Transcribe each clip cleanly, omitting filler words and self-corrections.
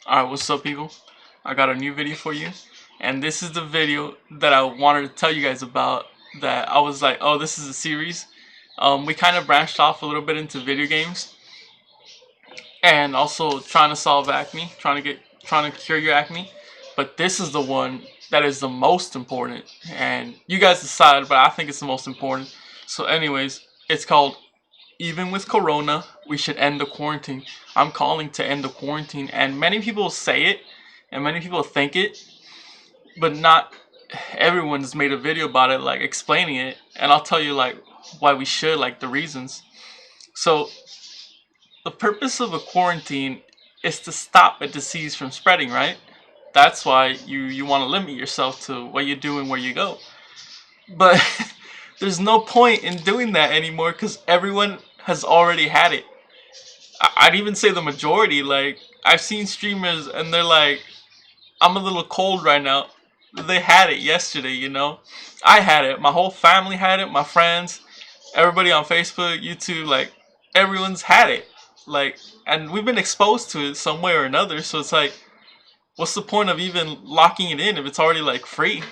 Alright, what's up people? I got a new video for you, and this is the video that I wanted to tell you guys about, that I was like, oh, this is a series. We kind of branched off a little bit into video games, and also trying to solve acne, trying to cure your acne, but this is the one that is the most important, and you guys decide, but I think it's the most important. So anyways, it's called Even with Corona, we should end the quarantine. I'm calling to end the quarantine, and many people say it, and many people think it, but not everyone's made a video about it, like explaining it. And I'll tell you like why we should, like the reasons. So the purpose of a quarantine is to stop a disease from spreading, right? That's why you want to limit yourself to what you do and where you go. But there's no point in doing that anymore because everyone has already had it. I'd even say the majority. Like, I've seen streamers and they're like, I'm a little cold right now. They had it yesterday, you know? I had it. My whole family had it. My friends, everybody on Facebook, YouTube, like, everyone's had it. Like, and we've been exposed to it some way or another. So it's like, what's the point of even locking it in if it's already, like, free?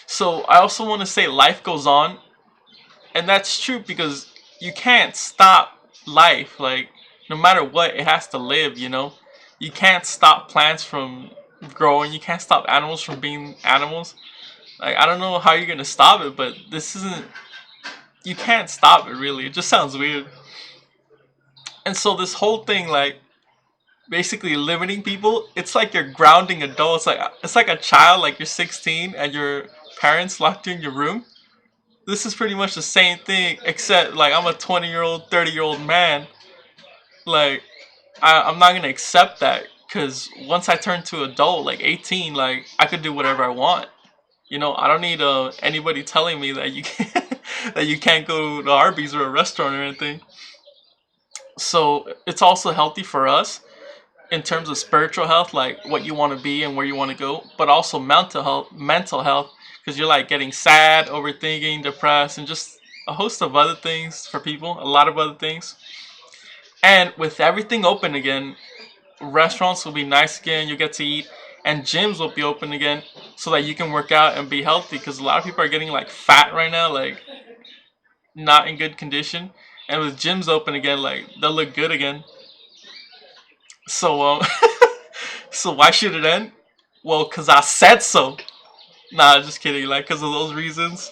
So I also want to say life goes on. And that's true because you can't stop life. Like, no matter what, it has to live, you know? You can't stop plants from growing. You can't stop animals from being animals. Like, I don't know how you're gonna stop it, but this isn't. You can't stop it, really. It just sounds weird. And so, this whole thing, like, basically limiting people, it's like you're grounding adults. Like, it's like a child, like, you're 16 and your parents locked you in your room. This is pretty much the same thing, except like I'm a 20-year-old, 30-year-old man. Like, I'm not gonna accept that because once I turn to adult, like 18, like I could do whatever I want. You know, I don't need anybody telling me that you can't that you can't go to Arby's or a restaurant or anything. So it's also healthy for us in terms of spiritual health, like what you want to be and where you want to go, but also mental health, because you're like getting sad, overthinking, depressed, and just a host of other things for people, a lot of other things. And with everything open again, restaurants will be nice again, you get to eat, and gyms will be open again so that you can work out and be healthy, because a lot of people are getting like fat right now, like not in good condition. And with gyms open again, like they'll look good again. So so why should it end? Well, cause I said so. Nah, just kidding. Like, cause of those reasons.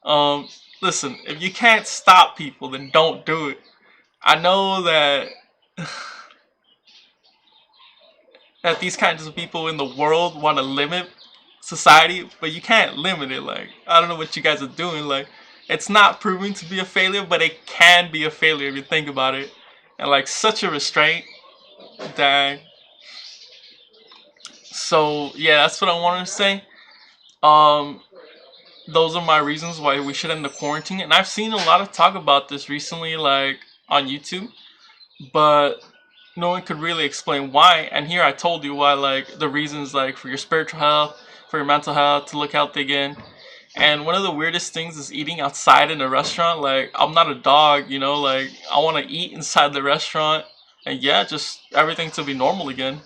Um, Listen, if you can't stop people, then don't do it. I know that these kinds of people in the world want to limit society, but you can't limit it. Like, I don't know what you guys are doing. Like, it's not proving to be a failure, but it can be a failure if you think about it. And like, such a restraint. Dang. So yeah, that's what I wanted to say. Um, those are my reasons why we should end the quarantine. And I've seen a lot of talk about this recently, like on YouTube, but no one could really explain why. And here I told you why, like the reasons, like for your spiritual health, for your mental health, to look healthy again. And one of the weirdest things is eating outside in a restaurant. Like, I'm not a dog, you know, like I want to eat inside the restaurant. And yeah, just everything to be normal again.